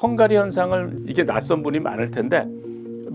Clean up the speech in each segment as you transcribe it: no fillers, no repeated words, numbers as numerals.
헝가리 현상을 이게 낯선 분이 많을 텐데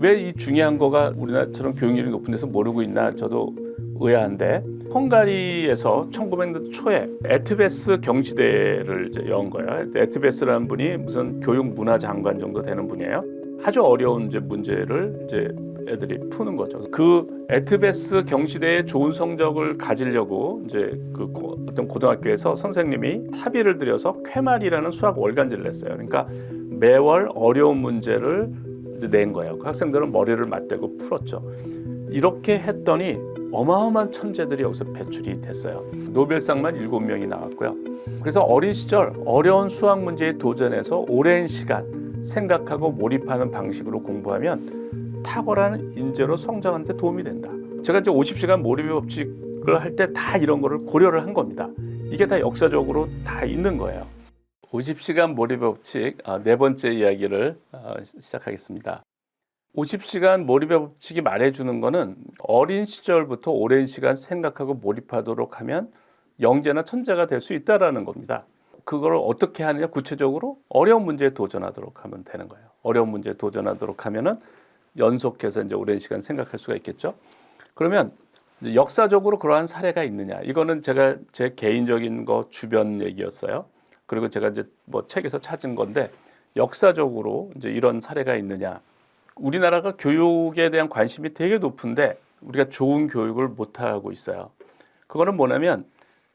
왜 이 중요한 거가 우리나라처럼 교육률이 높은 데서 모르고 있나 저도 의아한데, 헝가리에서 1900년대 초에 에트베스 경시대를 이제 연 거예요. 에트베스라는 분이 무슨 교육문화장관 정도 되는 분이에요. 아주 어려운 이제 문제를 이제 애들이 푸는 거죠. 그 에트베스 경시대에 좋은 성적을 가지려고 이제 그 어떤 고등학교에서 선생님이 합의를 들여서 쾌말이라는 수학 월간지를 냈어요. 그러니까 매월 어려운 문제를 이제 낸 거예요. 그 학생들은 머리를 맞대고 풀었죠. 이렇게 했더니 어마어마한 천재들이 여기서 배출이 됐어요. 노벨상만 7명이 나왔고요. 그래서 어린 시절 어려운 수학 문제에 도전해서 오랜 시간 생각하고 몰입하는 방식으로 공부하면 탁월한 인재로 성장하는 데 도움이 된다. 제가 이제 50시간 몰입의 법칙을 할 때 다 이런 거를 고려를 한 겁니다. 이게 다 역사적으로 다 있는 거예요. 50시간 몰입의 법칙 네 번째 이야기를 시작하겠습니다. 50시간 몰입의 법칙이 말해주는 거는 어린 시절부터 오랜 시간 생각하고 몰입하도록 하면 영재나 천재가 될 수 있다라는 겁니다. 그걸 어떻게 하느냐, 구체적으로 어려운 문제에 도전하도록 하면 되는 거예요. 어려운 문제에 도전하도록 하면은 연속해서 이제 오랜 시간 생각할 수가 있겠죠. 그러면 이제 역사적으로 그러한 사례가 있느냐, 이거는 제가 제 개인적인 거 주변 얘기였어요. 그리고 제가 이제 뭐 책에서 찾은 건데, 역사적으로 이제 이런 사례가 있느냐. 우리나라가 교육에 대한 관심이 되게 높은데 우리가 좋은 교육을 못 하고 있어요. 그거는 뭐냐면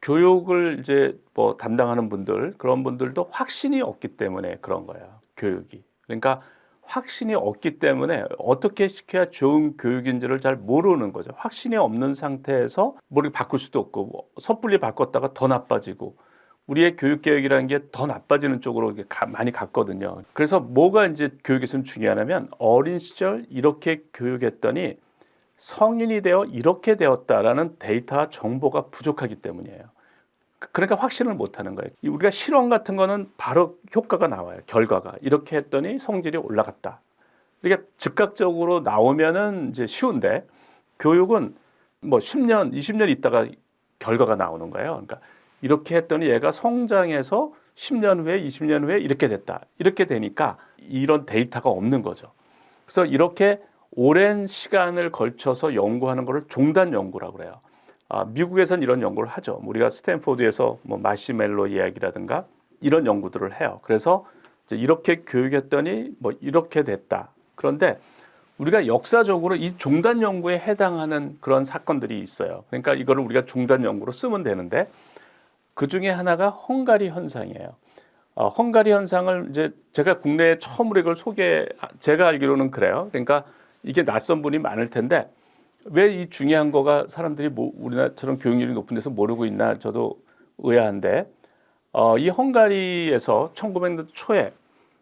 교육을 이제 뭐 담당하는 분들, 그런 분들도 확신이 없기 때문에 그런 거예요. 교육이. 그러니까 확신이 없기 때문에 어떻게 시켜야 좋은 교육인지를 잘 모르는 거죠. 확신이 없는 상태에서 뭘 바꿀 수도 없고, 뭐 섣불리 바꿨다가 더 나빠지고, 우리의 교육개혁이라는 게 더 나빠지는 쪽으로 많이 갔거든요. 그래서 뭐가 이제 교육에서는 중요하냐면 어린 시절 이렇게 교육했더니 성인이 되어 이렇게 되었다라는 데이터와 정보가 부족하기 때문이에요. 그러니까 확신을 못 하는 거예요. 우리가 실험 같은 거는 바로 효과가 나와요. 결과가. 이렇게 했더니 성질이 올라갔다. 그러니까 즉각적으로 나오면은 이제 쉬운데, 교육은 뭐 10년, 20년 있다가 결과가 나오는 거예요. 그러니까 이렇게 했더니 얘가 성장해서 10년 후에 20년 후에 이렇게 됐다. 이렇게 되니까 이런 데이터가 없는 거죠. 그래서 이렇게 오랜 시간을 걸쳐서 연구하는 것을 종단 연구라고 그래요. 미국에선 이런 연구를 하죠. 우리가 스탠포드에서 뭐 마시멜로 이야기라든가 이런 연구들을 해요. 그래서 이제 이렇게 교육했더니 뭐 이렇게 됐다. 그런데 우리가 역사적으로 이 종단 연구에 해당하는 그런 사건들이 있어요. 그러니까 이거를 우리가 종단 연구로 쓰면 되는데, 그 중에 하나가 헝가리 현상이에요. 헝가리 현상을 이제 제가 국내에 처음으로 이걸 제가 알기로는 그래요. 그러니까 이게 낯선 분이 많을 텐데 왜 이 중요한 거가 사람들이 우리나라처럼 교육률이 높은 데서 모르고 있나 저도 의아한데, 이 헝가리에서 1900년대 초에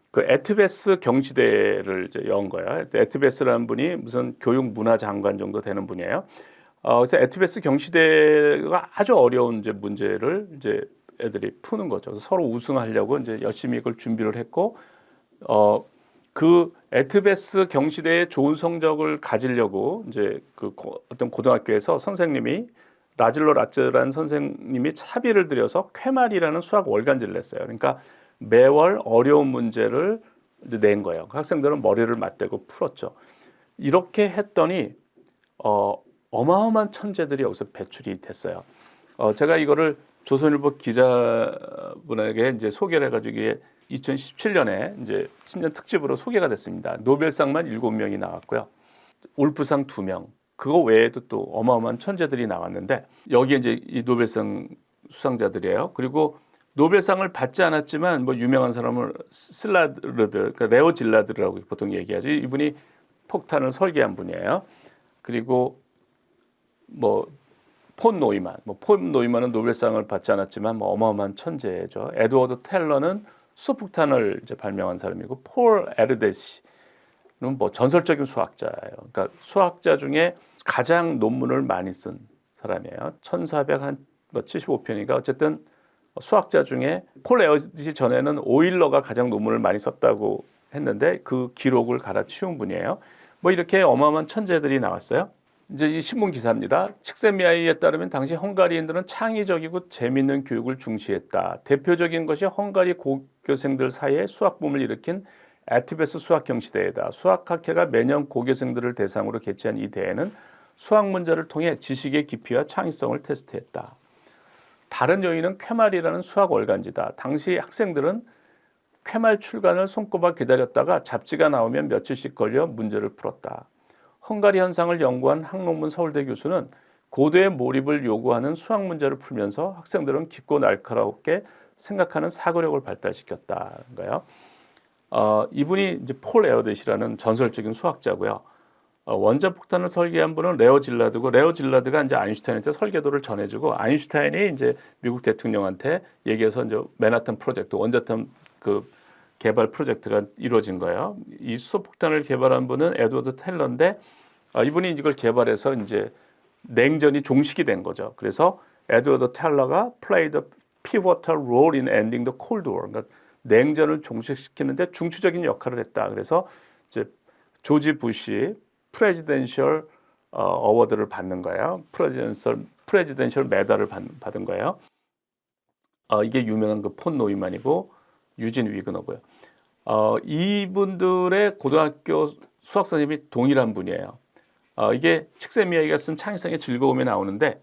그 에트베스 경시대를 이제 연 거예요. 에트베스라는 분이 무슨 교육문화장관 정도 되는 분이에요. 그래서 에트베스 경시대가 아주 어려운 이제 문제를 이제 애들이 푸는 거죠. 서로 우승하려고 이제 열심히 이걸 준비를 했고, 그 에트베스 경시대에 좋은 성적을 가지려고 이제 그 어떤 고등학교에서 선생님이 라질로 라츠라는 선생님이 합의를 들여서 쾌말이라는 수학 월간지를 냈어요. 그러니까 매월 어려운 문제를 이제 낸 거예요. 그 학생들은 머리를 맞대고 풀었죠. 이렇게 했더니 어마어마한 천재들이 여기서 배출이 됐어요. 제가 이거를 조선일보 기자분에게 이제 소개를 해가지고 2017년에 이제 신년 특집으로 소개가 됐습니다. 노벨상만 7명이 나왔고요. 울프상 2명. 그거 외에도 또 어마어마한 천재들이 나왔는데, 여기에 이제 이 노벨상 수상자들이에요. 그리고 노벨상을 받지 않았지만 뭐 유명한 사람을 그러니까 레오 질라드라고 보통 얘기하죠. 이분이 폭탄을 설계한 분이에요. 그리고 뭐 폰 노이만은 노벨상을 받지 않았지만 뭐 어마어마한 천재죠. 에드워드 텔러는 수폭탄을 이제 발명한 사람이고, 폴 에르데시는 뭐 전설적인 수학자예요. 그러니까 수학자 중에 가장 논문을 많이 쓴 사람이에요. 1475편인가 어쨌든 수학자 중에 폴 에르데시 전에는 오일러가 가장 논문을 많이 썼다고 했는데 그 기록을 갈아치운 분이에요. 뭐 이렇게 어마어마한 천재들이 나왔어요. 이제 이 신문 기사입니다. 칙세미아이에 따르면 당시 헝가리인들은 창의적이고 재미있는 교육을 중시했다. 대표적인 것이 헝가리 고교생들 사이에 수학붐을 일으킨 에티베스 수학경시대회다. 수학학회가 매년 고교생들을 대상으로 개최한 이 대회는 수학 문제를 통해 지식의 깊이와 창의성을 테스트했다. 다른 요인은 퀻말이라는 수학 월간지다. 당시 학생들은 퀻말 출간을 손꼽아 기다렸다가 잡지가 나오면 며칠씩 걸려 문제를 풀었다. 헝가리 현상을 연구한 항농문 서울대 교수는 고도의 몰입을 요구하는 수학 문제를 풀면서 학생들은 깊고 날카롭게 생각하는 사고력을 발달시켰다는 거예요. 이분이 이제 폴 에어댓이라는 전설적인 수학자고요. 원자폭탄을 설계한 분은 레오 질라드고, 레오 질라드가 이제 아인슈타인한테 설계도를 전해주고, 아인슈타인이 이제 미국 대통령한테 얘기해서 이제 맨하탄 프로젝트, 원자탄 그 개발 프로젝트가 이루어진 거예요. 이 수소폭탄을 개발한 분은 에드워드 텔러인데, 이분이 이걸 개발해서 이제 냉전이 종식이 된 거죠. 그래서 에드워드 텔러가 played a pivotal role in ending the Cold War. 그러니까 냉전을 종식시키는데 중추적인 역할을 했다. 그래서 이제 조지 부시 프레지덴셜 어워드를 받는 거예요. 프레지덴셜 메달을 받은 거예요. 이게 유명한 그 폰 노이만이고 유진 위그너고요. 이분들의 고등학교 수학 선생님이 동일한 분이에요. 이게 칙세미아이가 쓴 창의성의 즐거움에 나오는데,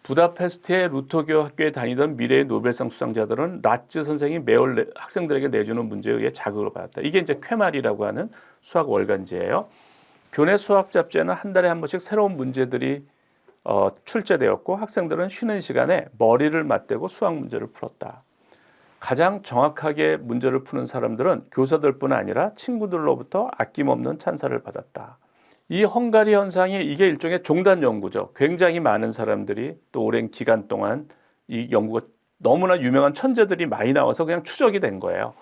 부다페스트의 루터교 학교에 다니던 미래의 노벨상 수상자들은 라츠 선생이 매월 학생들에게 내주는 문제에 의해 자극을 받았다. 이게 이제 퀻말이라고 하는 수학 월간지예요. 교내 수학 잡지에는 한 달에 한 번씩 새로운 문제들이 출제되었고, 학생들은 쉬는 시간에 머리를 맞대고 수학 문제를 풀었다. 가장 정확하게 문제를 푸는 사람들은 교사들뿐 아니라 친구들로부터 아낌없는 찬사를 받았다. 이 헝가리 현상이 이게 일종의 종단 연구죠. 굉장히 많은 사람들이 또 오랜 기간 동안 이 연구가 너무나 유명한 천재들이 많이 나와서 그냥 추적이 된 거예요.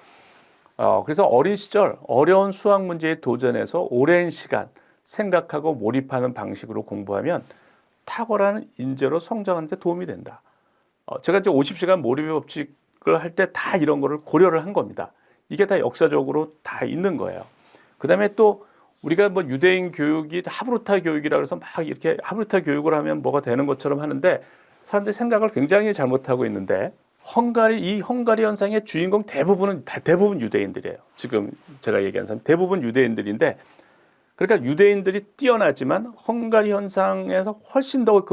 그래서 어린 시절 어려운 수학 문제에 도전해서 오랜 시간 생각하고 몰입하는 방식으로 공부하면 탁월한 인재로 성장하는 데 도움이 된다. 제가 이제 50시간 몰입의 법칙을 할 때 다 이런 거를 고려를 한 겁니다. 이게 다 역사적으로 다 있는 거예요. 그 다음에 또 우리가 뭐 유대인 교육이 하브루타 교육이라 그래서 막 이렇게 하브루타 교육을 하면 뭐가 되는 것처럼 하는데, 사람들이 생각을 굉장히 잘못하고 있는데, 이 헝가리 현상의 주인공 대부분 유대인들이에요. 지금 제가 얘기한 사람 대부분 유대인들인데, 그러니까 유대인들이 뛰어나지만 헝가리 현상에서 훨씬 더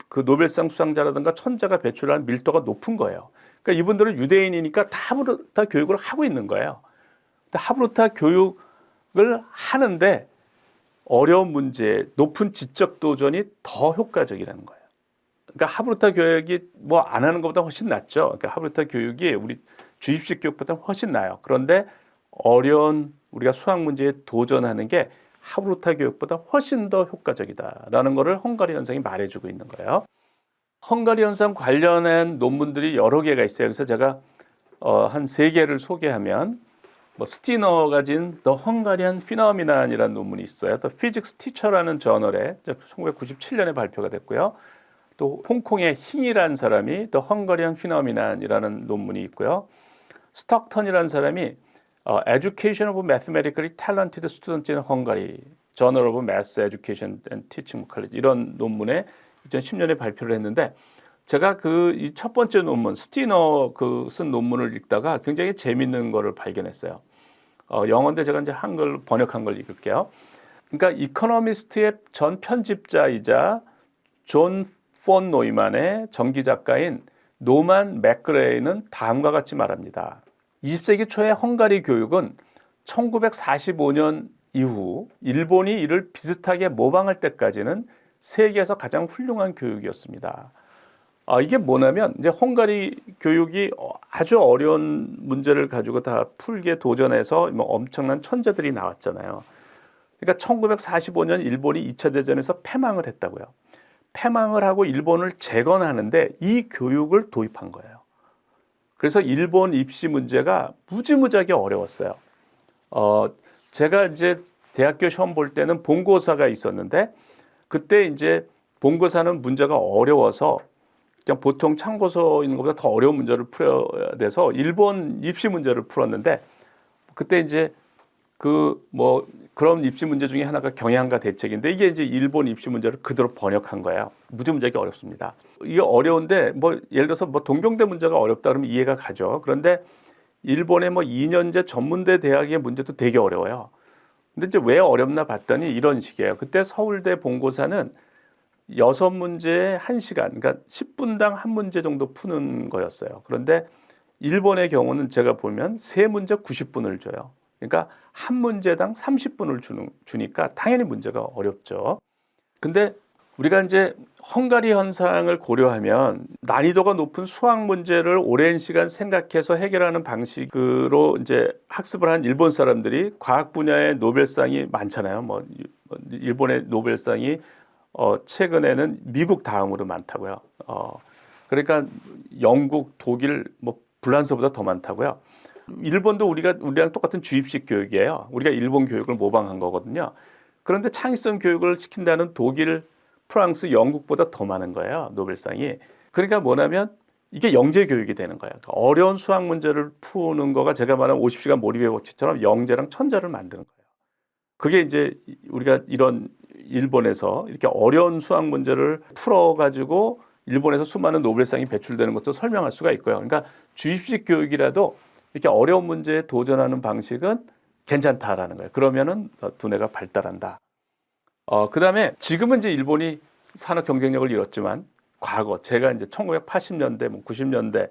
그 노벨상 수상자라든가 천재가 배출하는 밀도가 높은 거예요. 그러니까 이분들은 유대인이니까 다 하브루타 교육을 하고 있는 거예요. 하브루타 교육을 하는데 어려운 문제, 높은 지적 도전이 더 효과적이라는 거예요. 그러니까 하브루타 교육이 뭐 안 하는 것보다 훨씬 낫죠. 그러니까 하브루타 교육이 우리 주입식 교육보다 훨씬 나아요. 그런데 어려운 우리가 수학 문제에 도전하는 게 하브루타 교육보다 훨씬 더 효과적이다라는 것을 헝가리 현상이 말해주고 있는 거예요. 헝가리 현상 관련한 논문들이 여러 개가 있어요. 그래서 제가 한 3개를 소개하면, 스티너가 진 The Hungarian Phenomenon이라는 논문이 있어요. 또 Physics Teacher라는 저널에 1997년에 발표가 됐고요. 또 홍콩의 힝이라는 사람이 The Hungarian Phenomenon이라는 논문이 있고요. 스톡턴이라는 사람이 Education of Mathematically Talented Students in Hungary, Journal of Math Education and Teaching College, 이런 논문에 2010년에 발표를 했는데, 제가 이 첫 번째 논문, 스티너 쓴 논문을 읽다가 굉장히 재밌는 거를 발견했어요. 영어인데 제가 이제 한글 번역한 걸 읽을게요. 그러니까 이코노미스트의 전 편집자이자 존 폰 노이만의 전기 작가인 노만 맥그레이는 다음과 같이 말합니다. 20세기 초의 헝가리 교육은 1945년 이후 일본이 이를 비슷하게 모방할 때까지는 세계에서 가장 훌륭한 교육이었습니다. 이게 뭐냐면, 이제 헝가리 교육이 아주 어려운 문제를 가지고 다 풀기에 도전해서 뭐 엄청난 천재들이 나왔잖아요. 그러니까 1945년 일본이 2차 대전에서 패망을 했다고요. 패망을 하고 일본을 재건하는데 이 교육을 도입한 거예요. 그래서 일본 입시 문제가 무지무지하게 어려웠어요. 제가 이제 대학교 시험 볼 때는 본고사가 있었는데, 그때 이제 본고사는 문제가 어려워서 그냥 보통 참고서 있는 것보다 더 어려운 문제를 풀어야 돼서 일본 입시 문제를 풀었는데, 그때 이제 그런 입시 문제 중에 하나가 경향과 대책인데 이게 이제 일본 입시 문제를 그대로 번역한 거예요. 무지무지하게 어렵습니다. 이게 어려운데 예를 들어서 동경대 문제가 어렵다 그러면 이해가 가죠. 그런데 일본의 2년제 전문대 대학의 문제도 되게 어려워요. 근데 이제 왜 어렵나 봤더니 이런 식이에요. 그때 서울대 본고사는 6문제에 1시간, 그러니까 10분당 한 문제 정도 푸는 거였어요. 그런데 일본의 경우는 제가 보면 3문제 90분을 줘요. 그러니까 한 문제당 30분을 주니까 당연히 문제가 어렵죠. 근데 우리가 이제 헝가리 현상을 고려하면 난이도가 높은 수학 문제를 오랜 시간 생각해서 해결하는 방식으로 이제 학습을 한 일본 사람들이 과학 분야의 노벨상이 많잖아요. 일본의 노벨상이 최근에는 미국 다음으로 많다고요. 그러니까 영국, 독일, 불란서보다 더 많다고요. 일본도 우리랑 똑같은 주입식 교육이에요. 우리가 일본 교육을 모방한 거거든요. 그런데 창의성 교육을 시킨다는 독일, 프랑스, 영국보다 더 많은 거예요. 노벨상이. 그러니까 뭐냐면 이게 영재 교육이 되는 거예요. 그러니까 어려운 수학 문제를 푸는 거가 제가 말한 50시간 몰입의 법칙처럼 영재랑 천재를 만드는 거예요. 그게 이제 우리가 이런 일본에서 이렇게 어려운 수학 문제를 풀어가지고 일본에서 수많은 노벨상이 배출되는 것도 설명할 수가 있고요. 그러니까 주입식 교육이라도 이렇게 어려운 문제에 도전하는 방식은 괜찮다라는 거예요. 그러면은 두뇌가 발달한다. 그다음에 지금은 이제 일본이 산업 경쟁력을 잃었지만 과거 제가 이제 1980년대, 90년대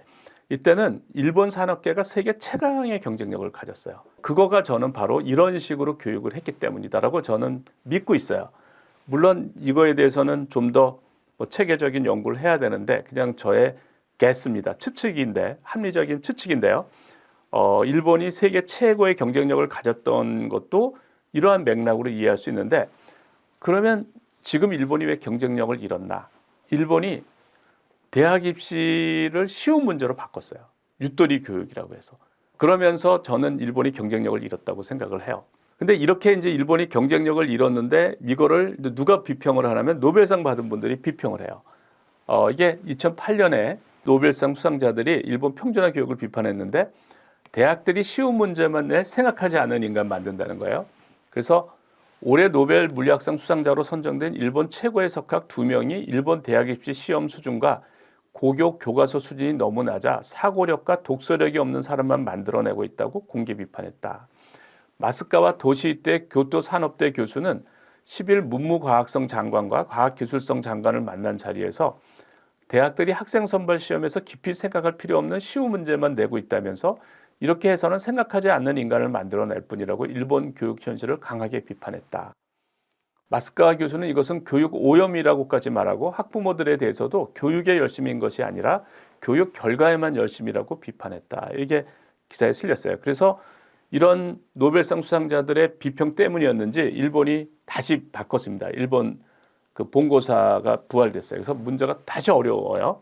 이때는 일본 산업계가 세계 최강의 경쟁력을 가졌어요. 그거가 저는 바로 이런 식으로 교육을 했기 때문이다라고 저는 믿고 있어요. 물론 이거에 대해서는 좀 더 체계적인 연구를 해야 되는데 그냥 저의 guess입니다. 추측인데 합리적인 추측인데요. 일본이 세계 최고의 경쟁력을 가졌던 것도 이러한 맥락으로 이해할 수 있는데 그러면 지금 일본이 왜 경쟁력을 잃었나? 일본이 대학 입시를 쉬운 문제로 바꿨어요. 윷돌이 교육이라고 해서. 그러면서 저는 일본이 경쟁력을 잃었다고 생각을 해요. 근데 이렇게 이제 일본이 경쟁력을 잃었는데 이거를 누가 비평을 하냐면 노벨상 받은 분들이 비평을 해요. 이게 2008년에 노벨상 수상자들이 일본 평준화 교육을 비판했는데 대학들이 쉬운 문제만 내 생각하지 않은 인간 만든다는 거예요. 그래서 올해 노벨 물리학상 수상자로 선정된 일본 최고의 석학 2명이 일본 대학 입시 시험 수준과 고교 교과서 수준이 너무 낮아 사고력과 독서력이 없는 사람만 만들어내고 있다고 공개 비판했다. 마스카와 도시대 교토산업대 교수는 10일 문무과학성 장관과 과학기술성 장관을 만난 자리에서 대학들이 학생 선발 시험에서 깊이 생각할 필요 없는 쉬운 문제만 내고 있다면서 이렇게 해서는 생각하지 않는 인간을 만들어낼 뿐이라고 일본 교육 현실을 강하게 비판했다. 마스카와 교수는 이것은 교육 오염이라고까지 말하고 학부모들에 대해서도 교육에 열심인 것이 아니라 교육 결과에만 열심이라고 비판했다. 이게 기사에 실렸어요. 그래서 이런 노벨상 수상자들의 비평 때문이었는지 일본이 다시 바꿨습니다. 일본 그 본고사가 부활됐어요. 그래서 문제가 다시 어려워요.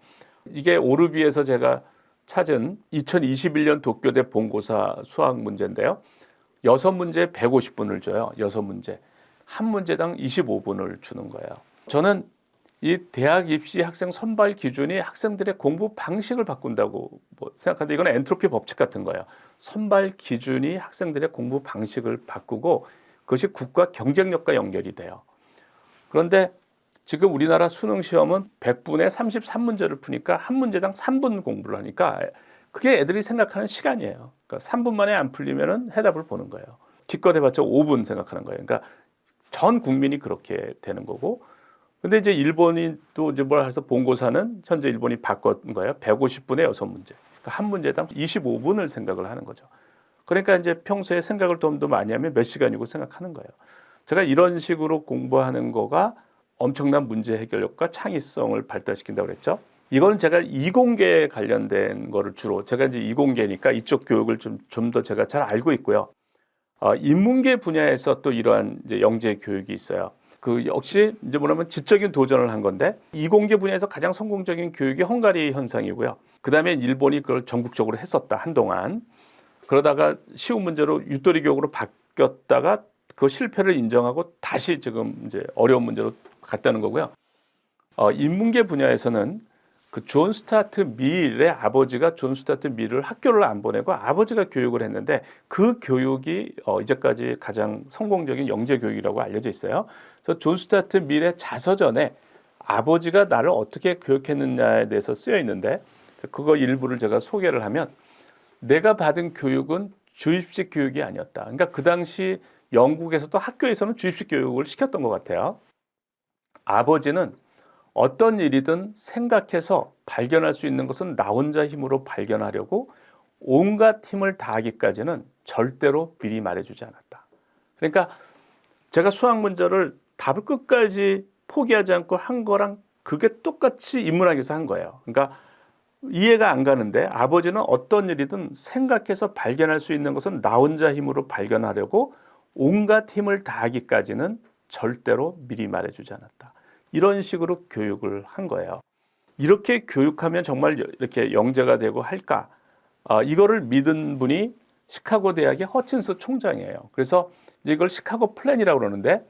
이게 오르비에서 제가 찾은 2021년 도쿄대 본고사 수학 문제인데요. 6문제에 150분을 줘요. 6문제. 한 문제당 25분을 주는 거예요. 저는 이 대학 입시 학생 선발 기준이 학생들의 공부 방식을 바꾼다고 생각하는데 이건 엔트로피 법칙 같은 거예요. 선발 기준이 학생들의 공부 방식을 바꾸고 그것이 국가 경쟁력과 연결이 돼요. 그런데 지금 우리나라 수능 시험은 100분에 33문제를 푸니까 한 문제당 3분 공부를 하니까 그게 애들이 생각하는 시간이에요. 그러니까 3분 만에 안 풀리면은 해답을 보는 거예요. 기껏 해봤자 5분 생각하는 거예요. 그러니까 전 국민이 그렇게 되는 거고. 근데 이제 일본이 또 이제 뭘 해서 본고사는 현재 일본이 바꾼 거예요. 150분에 6문제. 그러니까 한 문제당 25분을 생각을 하는 거죠. 그러니까 이제 평소에 생각을 좀 더 많이 하면 몇 시간이고 생각하는 거예요. 제가 이런 식으로 공부하는 거가 엄청난 문제 해결력과 창의성을 발달시킨다고 그랬죠. 이거는 제가 이공계에 관련된 거를 주로 제가 이제 이공계니까 이쪽 교육을 좀 더 제가 잘 알고 있고요. 인문계 분야에서 또 이러한 이제 영재 교육이 있어요. 그 역시 이제 뭐냐면 지적인 도전을 한 건데 이공계 분야에서 가장 성공적인 교육이 헝가리 현상이고요. 그다음에 일본이 그걸 전국적으로 했었다 한동안. 그러다가 쉬운 문제로 윷돌이 교육으로 바뀌었다가 그 실패를 인정하고 다시 지금 이제 어려운 문제로 갔다는 거고요. 인문계 분야에서는 그 존 스타트 밀의 아버지가 존 스타트 밀을 학교를 안 보내고 아버지가 교육을 했는데 그 교육이 이제까지 가장 성공적인 영재 교육이라고 알려져 있어요. 그래서 존 스타트 밀의 자서전에 아버지가 나를 어떻게 교육했느냐에 대해서 쓰여 있는데 그거 일부를 제가 소개를 하면 내가 받은 교육은 주입식 교육이 아니었다. 그러니까 그 당시 영국에서도 학교에서는 주입식 교육을 시켰던 것 같아요. 아버지는 어떤 일이든 생각해서 발견할 수 있는 것은 나 혼자 힘으로 발견하려고 온갖 힘을 다하기까지는 절대로 미리 말해주지 않았다. 그러니까 제가 수학 문제를 답을 끝까지 포기하지 않고 한 거랑 그게 똑같이 인문학에서 한 거예요. 그러니까 이해가 안 가는데 아버지는 어떤 일이든 생각해서 발견할 수 있는 것은 나 혼자 힘으로 발견하려고 온갖 힘을 다하기까지는 절대로 미리 말해주지 않았다. 이런 식으로 교육을 한 거예요. 이렇게 교육하면 정말 이렇게 영재가 되고 할까? 이거를 믿은 분이 시카고 대학의 허친스 총장이에요. 그래서 이걸 시카고 플랜이라고 그러는데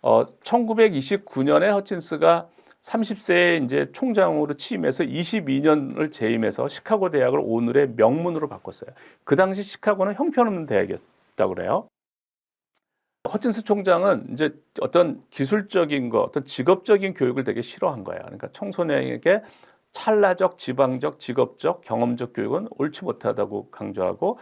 1929년에 허친스가 30세에 이제 총장으로 취임해서 22년을 재임해서 시카고 대학을 오늘의 명문으로 바꿨어요. 그 당시 시카고는 형편없는 대학이었다고 그래요. 허친스 총장은 이제 어떤 기술적인 거, 어떤 직업적인 교육을 되게 싫어한 거예요. 그러니까 청소년에게 찰나적, 지방적, 직업적, 경험적 교육은 옳지 못하다고 강조하고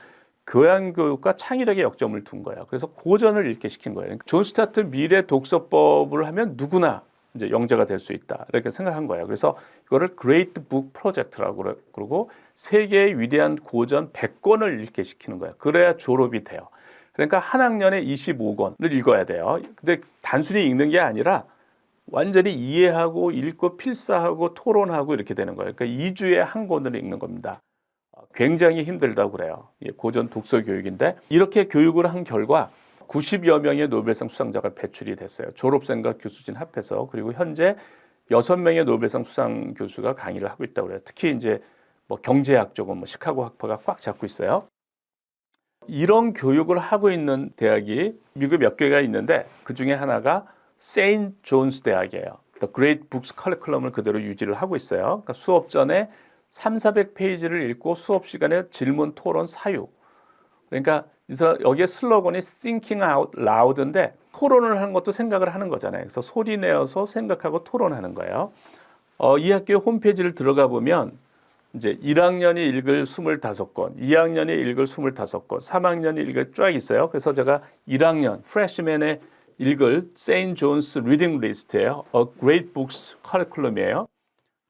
교양교육과 창의력에 역점을 둔 거예요. 그래서 고전을 읽게 시킨 거예요. 그러니까 존 스타트 밀의 독서법을 하면 누구나 이제 영재가 될 수 있다 이렇게 생각한 거예요. 그래서 이거를 Great Book Project라고 그러고 세계의 위대한 고전 100권을 읽게 시키는 거예요. 그래야 졸업이 돼요. 그러니까 한 학년에 25권을 읽어야 돼요. 근데 단순히 읽는 게 아니라 완전히 이해하고 읽고 필사하고 토론하고 이렇게 되는 거예요. 그러니까 2주에 한 권을 읽는 겁니다. 굉장히 힘들다고 그래요. 고전 독서 교육인데 이렇게 교육을 한 결과 90여 명의 노벨상 수상자가 배출이 됐어요. 졸업생과 교수진 합해서. 그리고 현재 6명의 노벨상 수상 교수가 강의를 하고 있다고 그래요. 특히 이제 뭐 경제학 쪽은 뭐 시카고 학파가 꽉 잡고 있어요. 이런 교육을 하고 있는 대학이 미국에 몇 개가 있는데 그 중에 하나가 세인트 존스 대학이에요. The Great Books Curriculum을 그대로 유지를 하고 있어요. 그러니까 수업 전에 300~400페이지를 읽고 수업 시간에 질문, 토론, 사유. 그러니까 여기에 슬로건이 Thinking Out Loud인데 토론을 하는 것도 생각을 하는 거잖아요. 그래서 소리 내어서 생각하고 토론하는 거예요. 이 학교의 홈페이지를 들어가 보면 이제 1학년이 읽을 25권, 2학년이 읽을 25권, 3학년이 읽을 쫙 있어요. 그래서 제가 1학년 프레시맨에 읽을 세인트 존스 리딩 리스트예요. A Great Books Curriculum이에요.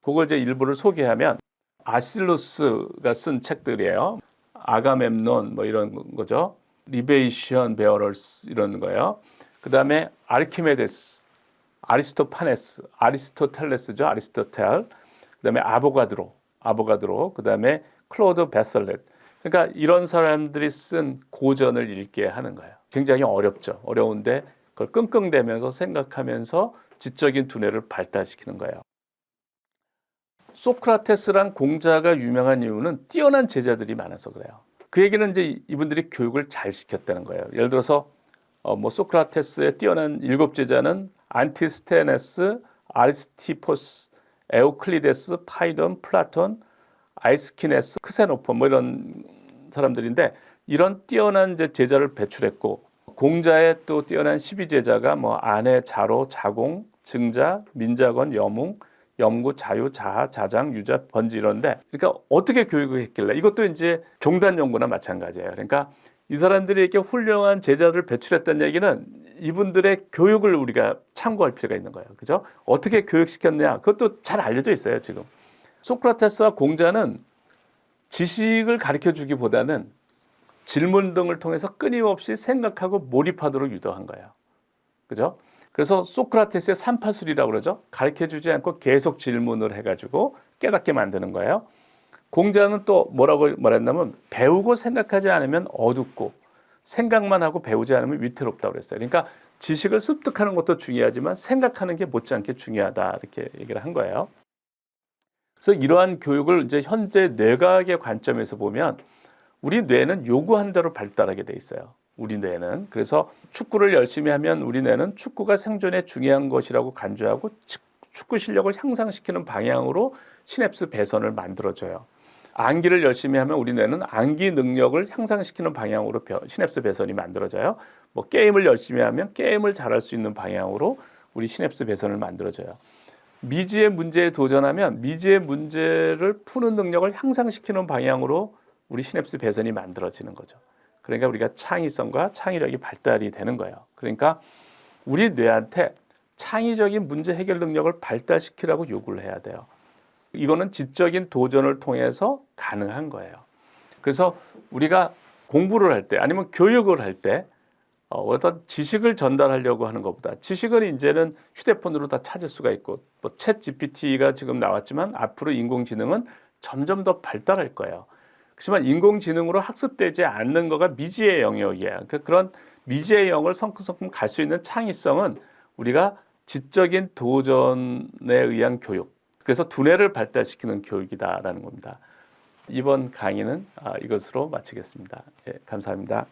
그걸 이제 일부를 소개하면 아실루스가 쓴 책들이에요. 아가멤논 뭐 이런 거죠. 리베이션 베어럴스 이런 거예요. 그다음에 아르키메데스, 아리스토파네스, 아리스토텔레스죠. 아리스토텔. 그다음에 아보가드로, 그다음에 클로드 베설렛. 그러니까 이런 사람들이 쓴 고전을 읽게 하는 거예요. 굉장히 어렵죠. 어려운데 그걸 끙끙대면서 생각하면서 지적인 두뇌를 발달시키는 거예요. 소크라테스란 공자가 유명한 이유는 뛰어난 제자들이 많아서 그래요. 그 얘기는 이제 이분들이 교육을 잘 시켰다는 거예요. 예를 들어서 뭐 소크라테스의 뛰어난 7제자는 안티스테네스, 아리스티포스, 에우클리데스, 파이돈, 플라톤, 아이스키네스, 크세노폰 뭐 이런 사람들인데 이런 뛰어난 이제 제자를 배출했고 공자의 또 뛰어난 12제자가 뭐 안해, 자로, 자공, 증자, 민자건, 여뭉, 염구, 자유, 자하, 자장, 유자, 번지 이런데 그러니까 어떻게 교육을 했길래 이것도 이제 종단 연구나 마찬가지예요. 그러니까 이 사람들이 이렇게 훌륭한 제자를 배출했다는 얘기는 이분들의 교육을 우리가 참고할 필요가 있는 거예요. 그죠? 어떻게 교육시켰냐? 그것도 잘 알려져 있어요, 지금. 소크라테스와 공자는 지식을 가르쳐 주기보다는 질문 등을 통해서 끊임없이 생각하고 몰입하도록 유도한 거예요. 그죠? 그래서 소크라테스의 삼파술이라고 그러죠. 가르쳐주지 않고 계속 질문을 해가지고 깨닫게 만드는 거예요. 공자는 또 뭐라고 말했냐면 배우고 생각하지 않으면 어둡고 생각만 하고 배우지 않으면 위태롭다고 그랬어요. 그러니까 지식을 습득하는 것도 중요하지만 생각하는 게 못지않게 중요하다 이렇게 얘기를 한 거예요. 그래서 이러한 교육을 이제 현재 뇌과학의 관점에서 보면 우리 뇌는 요구한 대로 발달하게 돼 있어요. 우리 뇌는. 그래서 축구를 열심히 하면 우리 뇌는 축구가 생존에 중요한 것이라고 간주하고 축구 실력을 향상시키는 방향으로 시냅스 배선을 만들어줘요. 암기를 열심히 하면 우리 뇌는 암기 능력을 향상시키는 방향으로 시냅스 배선이 만들어져요. 뭐 게임을 열심히 하면 게임을 잘할 수 있는 방향으로 우리 시냅스 배선을 만들어져요. 미지의 문제에 도전하면 미지의 문제를 푸는 능력을 향상시키는 방향으로 우리 시냅스 배선이 만들어지는 거죠. 그러니까 우리가 창의성과 창의력이 발달이 되는 거예요. 그러니까 우리 뇌한테 창의적인 문제 해결 능력을 발달시키라고 요구를 해야 돼요. 이거는 지적인 도전을 통해서 가능한 거예요. 그래서 우리가 공부를 할 때 아니면 교육을 할 때 어떤 지식을 전달하려고 하는 것보다 지식은 이제는 휴대폰으로 다 찾을 수가 있고 뭐 챗 GPT가 지금 나왔지만 앞으로 인공지능은 점점 더 발달할 거예요. 그렇지만 인공지능으로 학습되지 않는 거가 미지의 영역이에요. 그런 미지의 영역을 성큼성큼 갈 수 있는 창의성은 우리가 지적인 도전에 의한 교육, 그래서 두뇌를 발달시키는 교육이다라는 겁니다. 이번 강의는 이것으로 마치겠습니다. 예, 감사합니다.